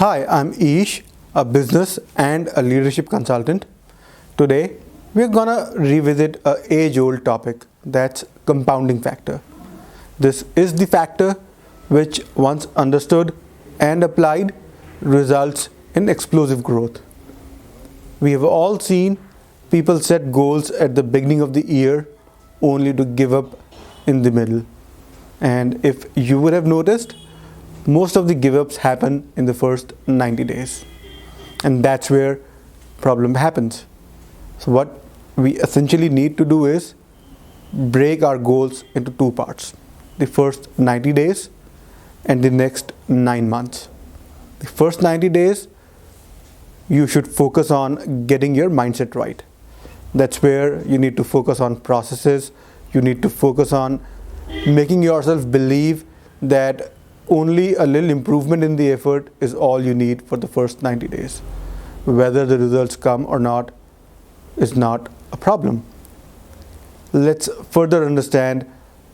Hi, I'm Ish, a business and a leadership consultant. Today, we're gonna revisit a age-old topic, that's compounding factor. This is the factor which, once understood and applied, results in explosive growth. We have all seen people set goals at the beginning of the year only to give up in the middle. And if you would have noticed, most of the give ups happen in the first 90 days. And that's where problem happens. So what we essentially need to do is break our goals into two parts. The first 90 days and the next 9 months. The first 90 days, you should focus on getting your mindset right. That's where you need to focus on processes. You need to focus on making yourself believe that only a little improvement in the effort is all you need for the first 90 days. Whether the results come or not is not a problem. Let's further understand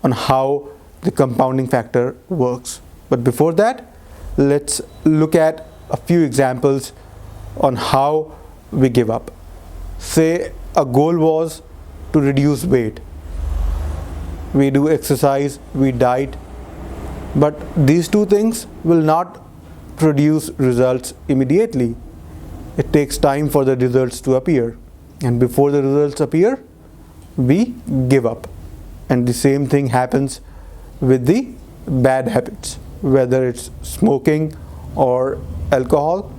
on how the compounding factor works. But before that, let's look at a few examples on how we give up. Say a goal was to reduce weight. We do exercise, we diet, but these two things will not produce results immediately. It takes time for the results to appear. And before the results appear, we give up. And the same thing happens with the bad habits, whether it's smoking or alcohol.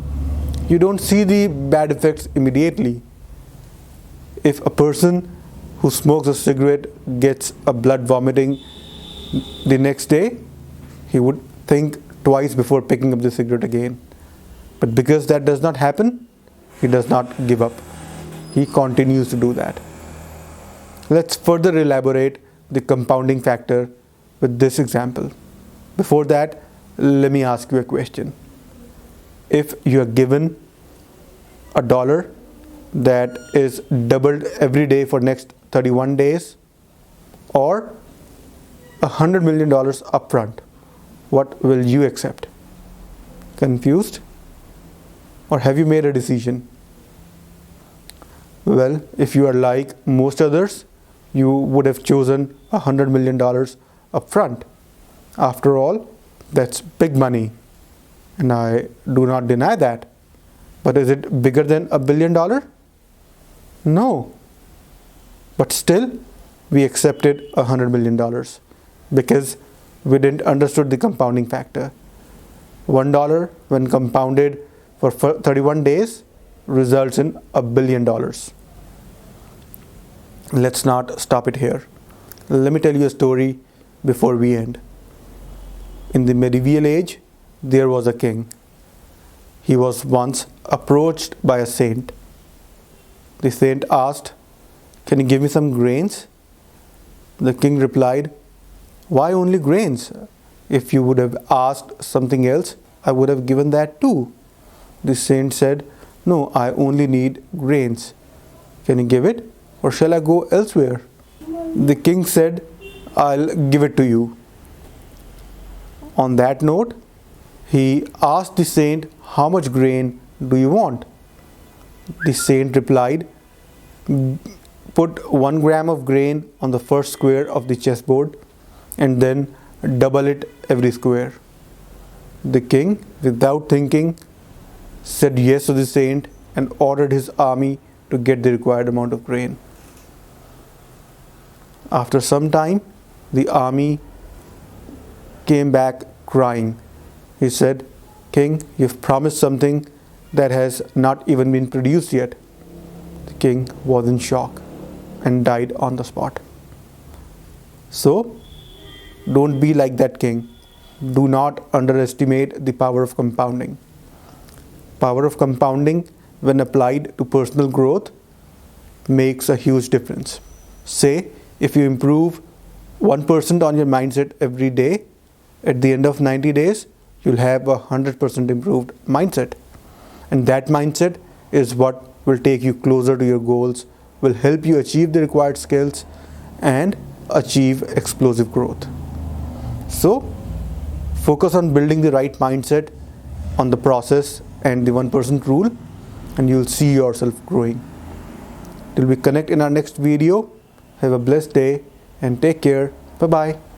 You don't see the bad effects immediately. If a person who smokes a cigarette gets a blood vomiting the next day, he would think twice before picking up the cigarette again. But because that does not happen, he does not give up. He continues to do that. Let's further elaborate the compounding factor with this example. Before that, let me ask you a question. If you are given $1 that is doubled every day for next 31 days, or $100 million upfront, what will you accept? Confused? Or have you made a decision? Well, if you are like most others, you would have chosen $100 million upfront. After all, that's big money, and I do not deny that. But is it bigger than $1 billion? No. But still, we accepted $100 million because we didn't understood the compounding factor. $1 when compounded for 31 days results in $1 billion. Let's not stop it here. Let me tell you a story before we end. In the medieval age, there was a king. He was once approached by a saint. The saint asked, "Can you give me some grains?" The king replied, "Why only grains? If you would have asked something else, I would have given that too." The saint said, "No, I only need grains. Can you give it, or shall I go elsewhere?" The king said, "I'll give it to you." On that note, he asked the saint, "How much grain do you want?" The saint replied, "Put 1 gram of grain on the first square of the chessboard and then double it every square." The king, without thinking, said yes to the saint and ordered his army to get the required amount of grain. After some time, the army came back crying. He said, "King, you've promised something that has not even been produced yet." The king was in shock and died on the spot. So, don't be like that king. Do not underestimate the power of compounding. Power of compounding, when applied to personal growth, makes a huge difference. Say, if you improve 1% on your mindset every day, at the end of 90 days, you'll have a 100% improved mindset. And that mindset is what will take you closer to your goals, will help you achieve the required skills, and achieve explosive growth. So, focus on building the right mindset on the process and the 1% rule, and you'll see yourself growing. Till we connect in our next video, have a blessed day and take care. Bye bye.